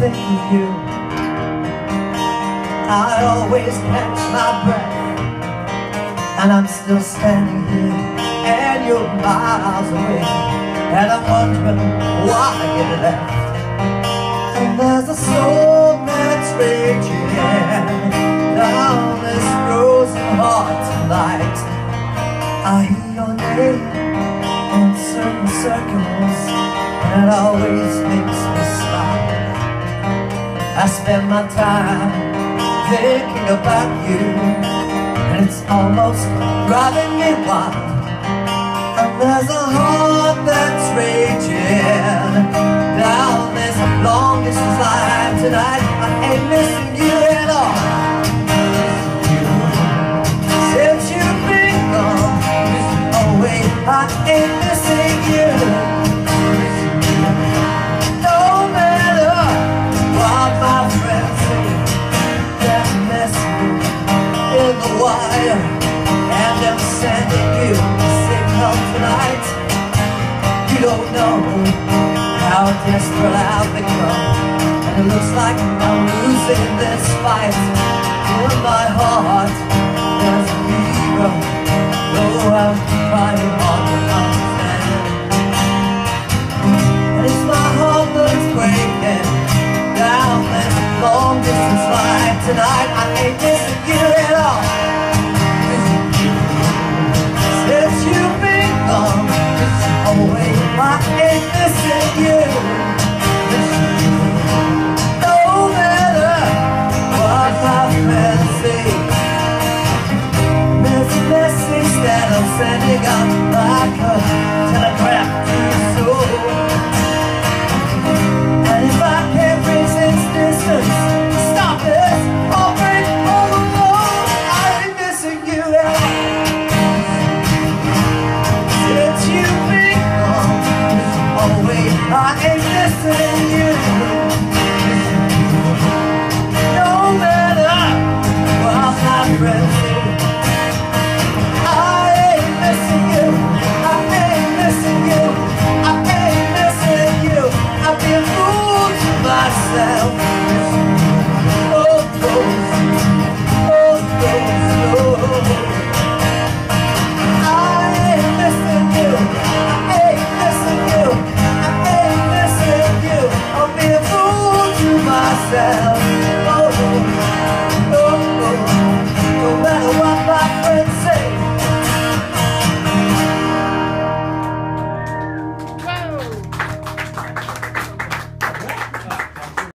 think of you, I always catch my breath, and I'm still standing here, and you're miles away, and I'm wondering why you left. And there's a storm that's raging down this frozen heart tonight. I hear your name in certain circles, and it always makes me smile. I spend my time thinking about you, and it's almost driving me wild. And there's a heart that's raging down this long distance line tonight. I ain't missing you at all. Since you've been gone, oh wait, I ain't missing you. No matter what my friends say, they're messing in the wire, and I'm sending you a signal tonight. You don't know how desperate I've become, and it looks like I'm losing this fight. In my heart there's a fever, though I'm trying hard to understand. And it's my heart that's breaking down this long distance line tonight. I ain't missing you at all. Since you've been gone, oh wait, I ain't missing you. No matter what my friends say, there's a message that I'm sending out like a telegraph to your soul. And if I can't resist distance, stop this or break all the walls, I ain't missing you at all. Since you've been gone, oh wait, I ain't missing you.